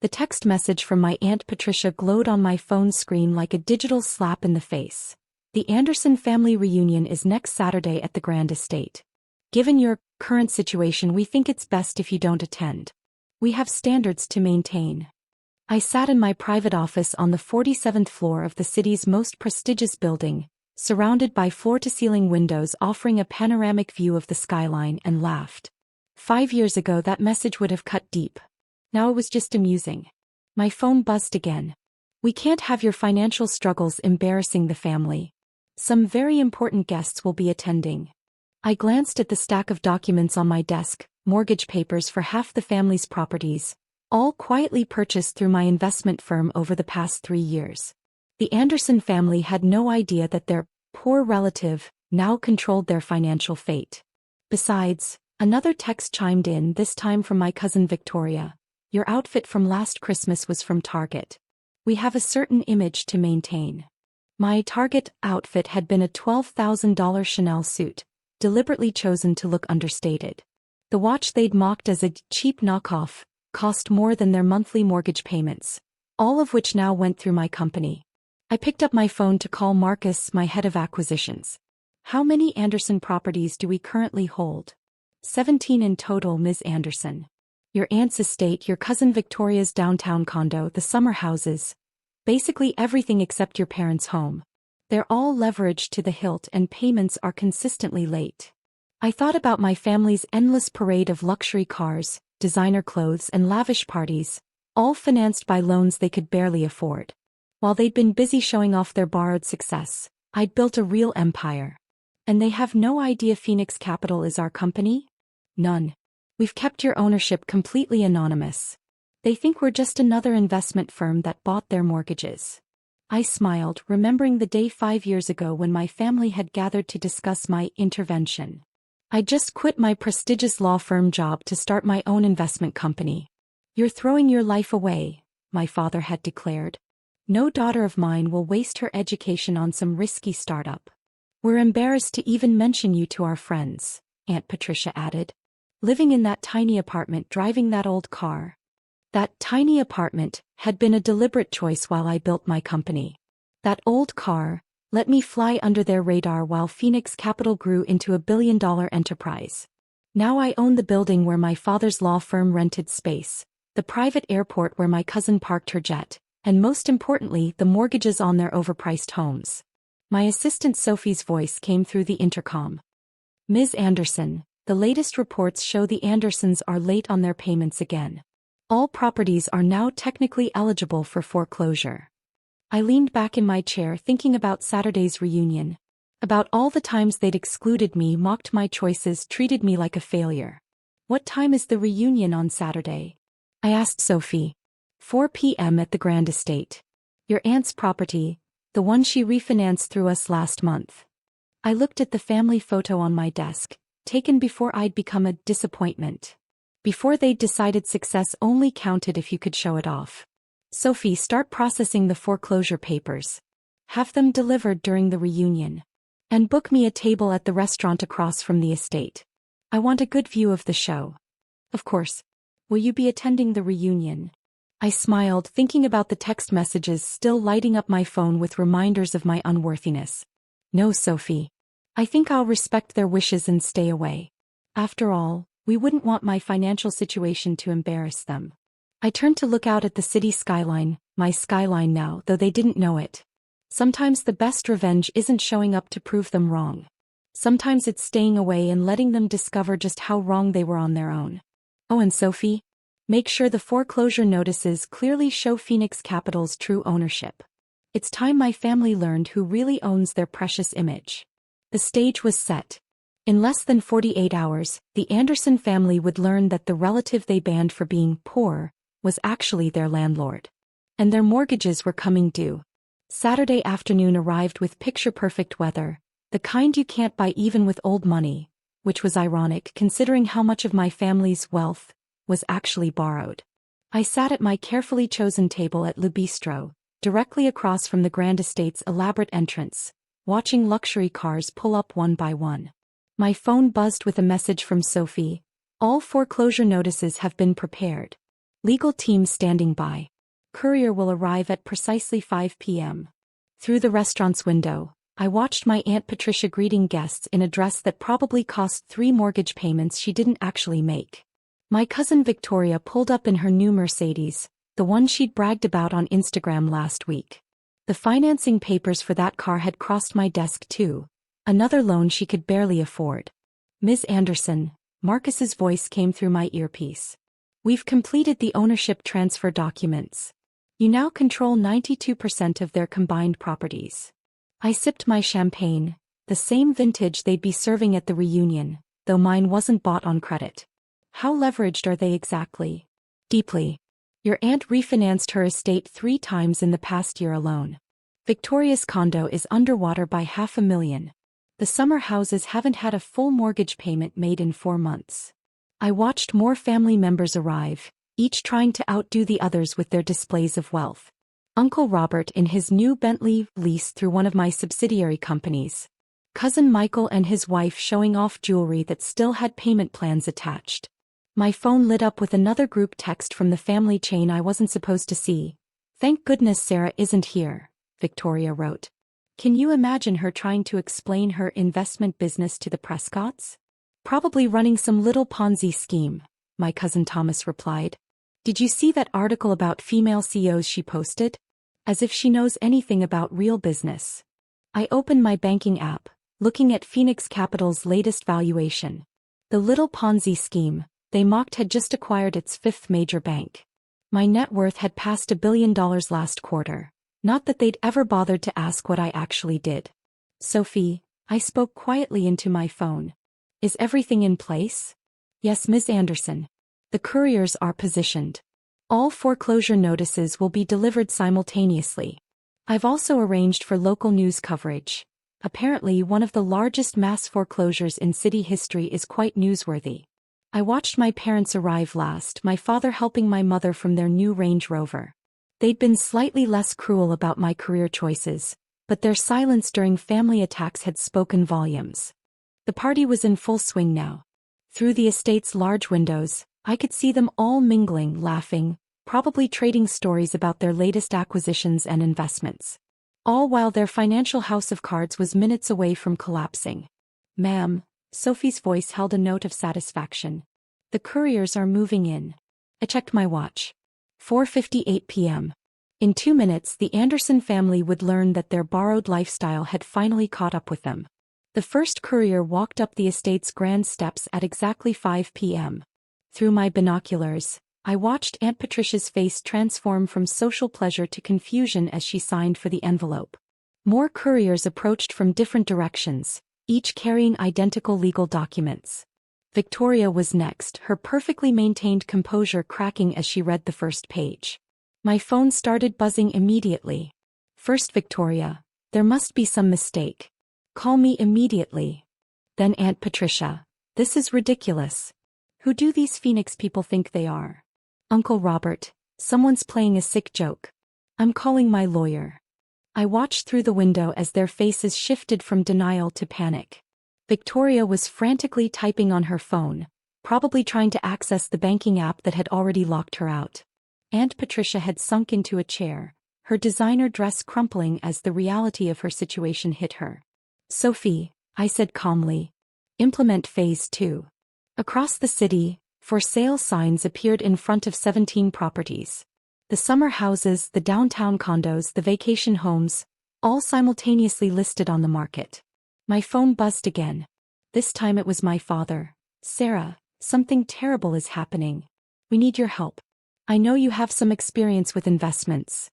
The text message from my Aunt Patricia glowed on my phone screen like a digital slap in the face. The Anderson family reunion is next Saturday at the Grand Estate. Given your current situation, we think it's best if you don't attend. We have standards to maintain. I sat in my private office on the 47th floor of the city's most prestigious building, surrounded by floor-to-ceiling windows offering a panoramic view of the skyline, and laughed. 5 years ago that message would have cut deep. Now it was just amusing. My phone buzzed again. We can't have your financial struggles embarrassing the family. Some very important guests will be attending. I glanced at the stack of documents on my desk, mortgage papers for half the family's properties, all quietly purchased through my investment firm over the past 3 years. The Anderson family had no idea that their poor relative now controlled their financial fate. Besides, another text chimed in, this time from my cousin Victoria. Your outfit from last Christmas was from Target. We have a certain image to maintain. My Target outfit had been a $12,000 Chanel suit, deliberately chosen to look understated. The watch they'd mocked as a cheap knockoff cost more than their monthly mortgage payments, all of which now went through my company. I picked up my phone to call Marcus, my head of acquisitions. How many Anderson properties do we currently hold? 17 in total, Ms. Anderson. Your aunt's estate, your cousin Victoria's downtown condo, the summer houses. Basically everything except your parents' home. They're all leveraged to the hilt and payments are consistently late. I thought about my family's endless parade of luxury cars, designer clothes and lavish parties, all financed by loans they could barely afford. While they'd been busy showing off their borrowed success, I'd built a real empire. And they have no idea Phoenix Capital is our company? None. We've kept your ownership completely anonymous. They think we're just another investment firm that bought their mortgages. I smiled, remembering the day 5 years ago when my family had gathered to discuss my intervention. I just quit my prestigious law firm job to start my own investment company. You're throwing your life away, my father had declared. No daughter of mine will waste her education on some risky startup. We're embarrassed to even mention you to our friends, Aunt Patricia added. Living in that tiny apartment, driving that old car. That tiny apartment had been a deliberate choice while I built my company. That old car let me fly under their radar while Phoenix Capital grew into a billion-dollar enterprise. Now I own the building where my father's law firm rented space, the private airport where my cousin parked her jet, and most importantly, the mortgages on their overpriced homes. My assistant Sophie's voice came through the intercom. Ms. Anderson, the latest reports show the Andersons are late on their payments again. All properties are now technically eligible for foreclosure. I leaned back in my chair thinking about Saturday's reunion. About all the times they'd excluded me, mocked my choices, treated me like a failure. What time is the reunion on Saturday? I asked Sophie. 4 p.m. at the Grand Estate. Your aunt's property, the one she refinanced through us last month. I looked at the family photo on my desk, taken before I'd become a disappointment. Before they'd decided success only counted if you could show it off. Sophie, start processing the foreclosure papers. Have them delivered during the reunion. And book me a table at the restaurant across from the estate. I want a good view of the show. Of course. Will you be attending the reunion? I smiled, thinking about the text messages still lighting up my phone with reminders of my unworthiness. No, Sophie. I think I'll respect their wishes and stay away. After all, we wouldn't want my financial situation to embarrass them. I turned to look out at the city skyline, my skyline now, though they didn't know it. Sometimes the best revenge isn't showing up to prove them wrong. Sometimes it's staying away and letting them discover just how wrong they were on their own. Oh, and Sophie, make sure the foreclosure notices clearly show Phoenix Capital's true ownership. It's time my family learned who really owns their precious image. The stage was set. In less than 48 hours, the Anderson family would learn that the relative they banned for being poor was actually their landlord. And their mortgages were coming due. Saturday afternoon arrived with picture-perfect weather, the kind you can't buy even with old money, which was ironic considering how much of my family's wealth was actually borrowed. I sat at my carefully chosen table at Le Bistro, directly across from the Grand Estate's elaborate entrance, watching luxury cars pull up one by one. My phone buzzed with a message from Sophie. All foreclosure notices have been prepared. Legal team standing by. Courier will arrive at precisely 5 p.m. Through the restaurant's window, I watched my Aunt Patricia greeting guests in a dress that probably cost 3 mortgage payments she didn't actually make. My cousin Victoria pulled up in her new Mercedes, the one she'd bragged about on Instagram last week. The financing papers for that car had crossed my desk too, another loan she could barely afford. Ms. Anderson, Marcus's voice came through my earpiece. We've completed the ownership transfer documents. You now control 92% of their combined properties. I sipped my champagne, the same vintage they'd be serving at the reunion, though mine wasn't bought on credit. How leveraged are they exactly? Deeply. Your aunt refinanced her estate 3 times in the past year alone. Victoria's condo is underwater by $500,000. The summer houses haven't had a full mortgage payment made in 4 months. I watched more family members arrive, each trying to outdo the others with their displays of wealth. Uncle Robert in his new Bentley leased through one of my subsidiary companies. Cousin Michael and his wife showing off jewelry that still had payment plans attached. My phone lit up with another group text from the family chain I wasn't supposed to see. Thank goodness Sarah isn't here, Victoria wrote. Can you imagine her trying to explain her investment business to the Prescotts? Probably running some little Ponzi scheme, my cousin Thomas replied. Did you see that article about female CEOs she posted? As if she knows anything about real business. I opened my banking app, looking at Phoenix Capital's latest valuation. The little Ponzi scheme they mocked had just acquired its 5th major bank. My net worth had passed $1 billion last quarter. Not that they'd ever bothered to ask what I actually did. Sophie, I spoke quietly into my phone. Is everything in place? Yes, Ms. Anderson. The couriers are positioned. All foreclosure notices will be delivered simultaneously. I've also arranged for local news coverage. Apparently one of the largest mass foreclosures in city history is quite newsworthy. I watched my parents arrive last, my father helping my mother from their new Range Rover. They'd been slightly less cruel about my career choices, but their silence during family attacks had spoken volumes. The party was in full swing now. Through the estate's large windows, I could see them all mingling, laughing, probably trading stories about their latest acquisitions and investments. All while their financial house of cards was minutes away from collapsing. Ma'am, Sophie's voice held a note of satisfaction. The couriers are moving in. I checked my watch. 4:58 p.m. In 2 minutes the Anderson family would learn that their borrowed lifestyle had finally caught up with them. The first courier walked up the estate's grand steps at exactly 5 p.m. Through my binoculars, I watched Aunt Patricia's face transform from social pleasure to confusion as she signed for the envelope. More couriers approached from different directions, each carrying identical legal documents. Victoria was next, her perfectly maintained composure cracking as she read the first page. My phone started buzzing immediately. First Victoria, there must be some mistake. Call me immediately. Then Aunt Patricia, this is ridiculous. Who do these Phoenix people think they are? Uncle Robert, someone's playing a sick joke. I'm calling my lawyer. I watched through the window as their faces shifted from denial to panic. Victoria was frantically typing on her phone, probably trying to access the banking app that had already locked her out. Aunt Patricia had sunk into a chair, her designer dress crumpling as the reality of her situation hit her. Sophie, I said calmly. Implement phase 2. Across the city, for sale signs appeared in front of 17 properties. The summer houses, the downtown condos, the vacation homes, all simultaneously listed on the market. My phone buzzed again. This time it was my father. Sarah, something terrible is happening. We need your help. I know you have some experience with investments.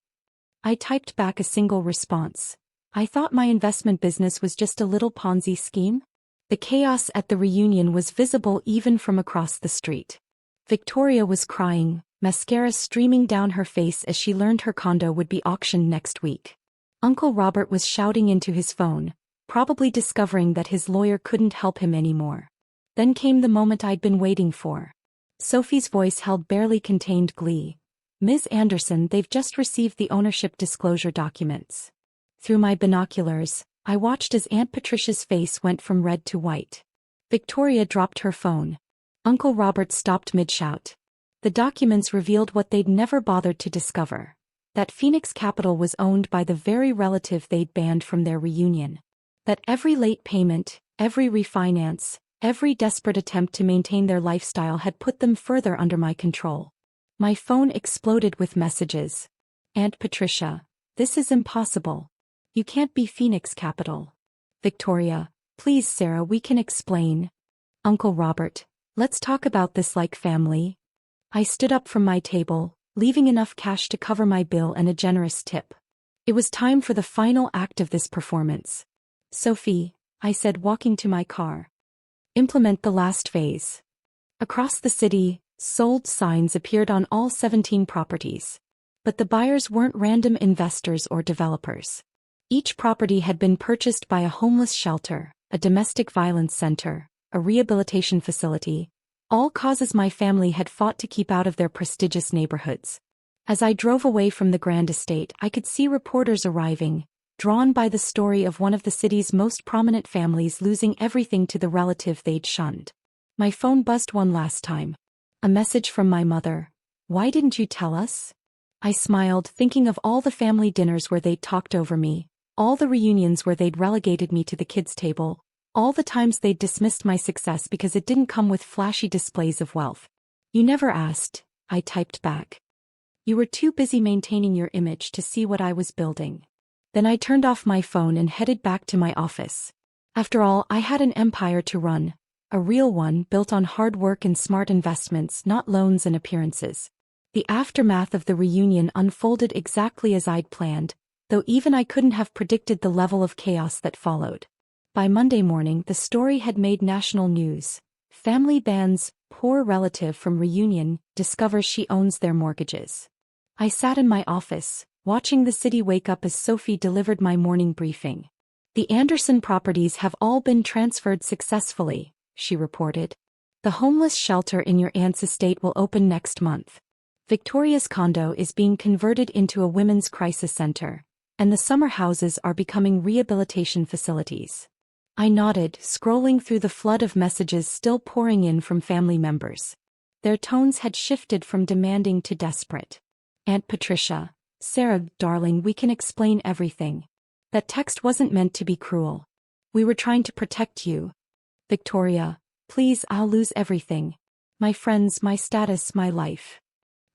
I typed back a single response. I thought my investment business was just a little Ponzi scheme. The chaos at the reunion was visible even from across the street. Victoria was crying, mascara streaming down her face as she learned her condo would be auctioned next week. Uncle Robert was shouting into his phone, probably discovering that his lawyer couldn't help him anymore. Then came the moment I'd been waiting for. Sophie's voice held barely contained glee. Ms. Anderson, they've just received the ownership disclosure documents. Through my binoculars, I watched as Aunt Patricia's face went from red to white. Victoria dropped her phone. Uncle Robert stopped mid-shout. The documents revealed what they'd never bothered to discover: that Phoenix Capital was owned by the very relative they'd banned from their reunion. That every late payment, every refinance, every desperate attempt to maintain their lifestyle had put them further under my control. My phone exploded with messages. Aunt Patricia, this is impossible. You can't be Phoenix Capital. Victoria, please Sarah, we can explain. Uncle Robert, let's talk about this like family. I stood up from my table, leaving enough cash to cover my bill and a generous tip. It was time for the final act of this performance. Sophie, I said, walking to my car. Implement the last phase. Across the city, sold signs appeared on all 17 properties. But the buyers weren't random investors or developers. Each property had been purchased by a homeless shelter, a domestic violence center, a rehabilitation facility, all causes my family had fought to keep out of their prestigious neighborhoods. As I drove away from the grand estate, I could see reporters arriving, drawn by the story of one of the city's most prominent families losing everything to the relative they'd shunned. My phone buzzed one last time. A message from my mother. Why didn't you tell us? I smiled, thinking of all the family dinners where they'd talked over me, all the reunions where they'd relegated me to the kids' table, all the times they'd dismissed my success because it didn't come with flashy displays of wealth. You never asked, I typed back. You were too busy maintaining your image to see what I was building. Then I turned off my phone and headed back to my office. After all, I had an empire to run, a real one built on hard work and smart investments, not loans and appearances. The aftermath of the reunion unfolded exactly as I'd planned, though even I couldn't have predicted the level of chaos that followed. By Monday morning, the story had made national news. Family bans poor relative from reunion discovers she owns their mortgages. I sat in my office, watching the city wake up as Sophie delivered my morning briefing. The Anderson properties have all been transferred successfully, she reported. The homeless shelter in your aunt's estate will open next month. Victoria's condo is being converted into a women's crisis center, and the summer houses are becoming rehabilitation facilities. I nodded, scrolling through the flood of messages still pouring in from family members. Their tones had shifted from demanding to desperate. Aunt Patricia, Sarah, darling, we can explain everything. That text wasn't meant to be cruel. We were trying to protect you. Victoria, please, I'll lose everything. My friends, my status, my life.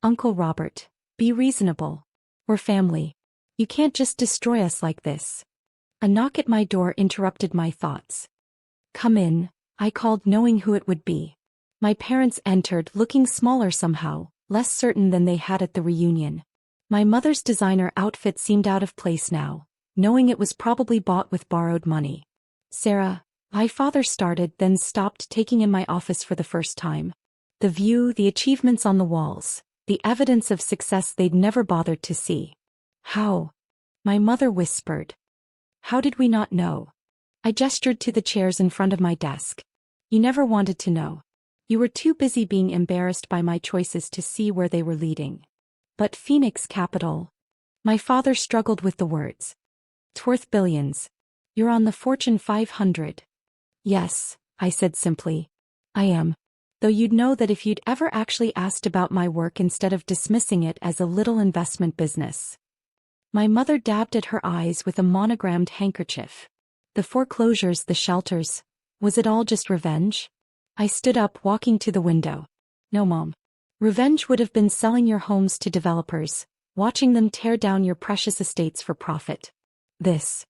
Uncle Robert, be reasonable. We're family. You can't just destroy us like this. A knock at my door interrupted my thoughts. Come in, I called, knowing who it would be. My parents entered, looking smaller somehow, less certain than they had at the reunion. My mother's designer outfit seemed out of place now, knowing it was probably bought with borrowed money. Sarah, my father started, then stopped, taking in my office for the first time. The view, the achievements on the walls, the evidence of success they'd never bothered to see. How? My mother whispered. How did we not know? I gestured to the chairs in front of my desk. You never wanted to know. You were too busy being embarrassed by my choices to see where they were leading. But Phoenix Capital. My father struggled with the words. It's worth billions. You're on the Fortune 500. Yes, I said simply. I am. Though you'd know that if you'd ever actually asked about my work instead of dismissing it as a little investment business. My mother dabbed at her eyes with a monogrammed handkerchief. The foreclosures, the shelters. Was it all just revenge? I stood up, walking to the window. No, Mom. Revenge would have been selling your homes to developers, watching them tear down your precious estates for profit. This.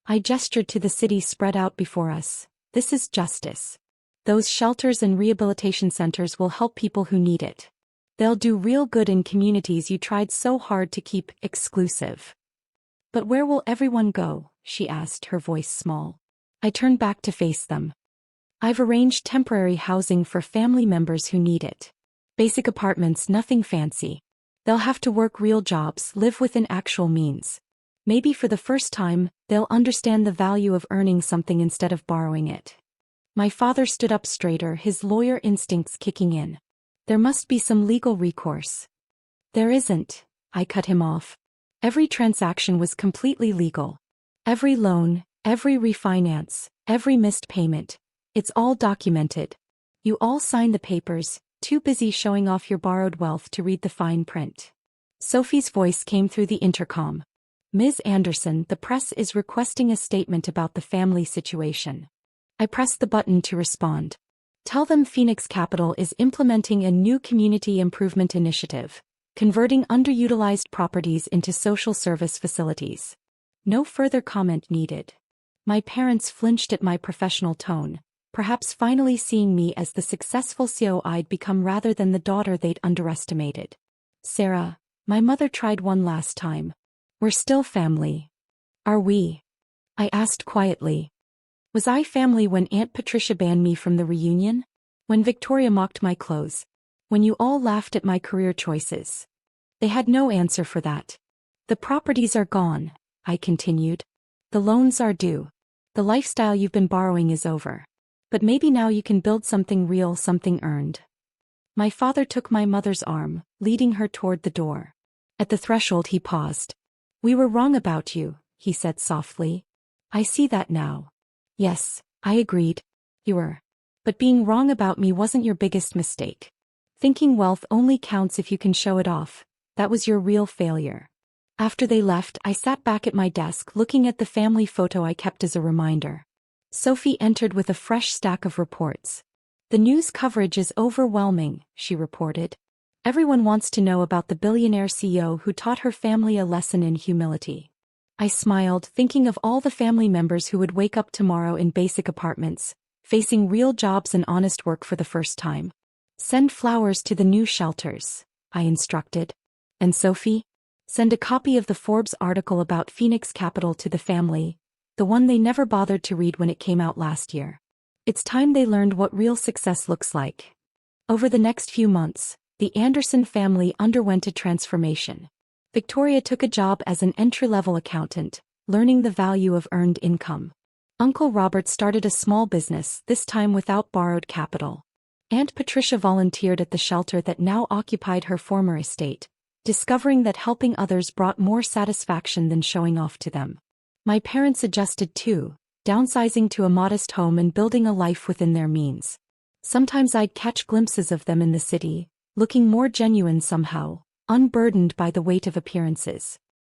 I gestured to the city spread out before us. This is justice. Those shelters and rehabilitation centers will help people who need it. They'll do real good in communities you tried so hard to keep exclusive. But where will everyone go? She asked, her voice small. I turned back to face them. I've arranged temporary housing for family members who need it. Basic apartments, nothing fancy. They'll have to work real jobs, live within actual means. Maybe for the first time, they'll understand the value of earning something instead of borrowing it. My father stood up straighter, his lawyer instincts kicking in. There must be some legal recourse. There isn't, I cut him off. Every transaction was completely legal. Every loan, every refinance, every missed payment. It's all documented. You all sign the papers, Too busy showing off your borrowed wealth to read the fine print. Sophie's voice came through the intercom. Ms. Anderson, the press is requesting a statement about the family situation. I pressed the button to respond. Tell them Phoenix Capital is implementing a new community improvement initiative, converting underutilized properties into social service facilities. No further comment needed. My parents flinched at my professional tone, perhaps finally seeing me as the successful CEO I'd become rather than the daughter they'd underestimated. Sarah, my mother tried one last time. We're still family. Are we? I asked quietly. Was I family when Aunt Patricia banned me from the reunion? When Victoria mocked my clothes? When you all laughed at my career choices? They had no answer for that. The properties are gone, I continued. The loans are due. The lifestyle you've been borrowing is over. But maybe now you can build something real, something earned. My father took my mother's arm, leading her toward the door. At the threshold he paused. We were wrong about you, he said softly. I see that now. Yes, I agreed. You were. But being wrong about me wasn't your biggest mistake. Thinking wealth only counts if you can show it off, that was your real failure. After they left, I sat back at my desk looking at the family photo I kept as a reminder. Sophie entered with a fresh stack of reports. The news coverage is overwhelming, she reported. Everyone wants to know about the billionaire CEO who taught her family a lesson in humility. I smiled, thinking of all the family members who would wake up tomorrow in basic apartments, facing real jobs and honest work for the first time. Send flowers to the new shelters, I instructed. And Sophie? Send a copy of the Forbes article about Phoenix Capital to the family, the one they never bothered to read when it came out last year. It's time they learned what real success looks like. Over the next few months, the Anderson family underwent a transformation. Victoria took a job as an entry-level accountant, learning the value of earned income. Uncle Robert started a small business, this time without borrowed capital. Aunt Patricia volunteered at the shelter that now occupied her former estate, discovering that helping others brought more satisfaction than showing off to them. My parents adjusted too, downsizing to a modest home and building a life within their means. Sometimes I'd catch glimpses of them in the city, looking more genuine somehow, unburdened by the weight of appearances.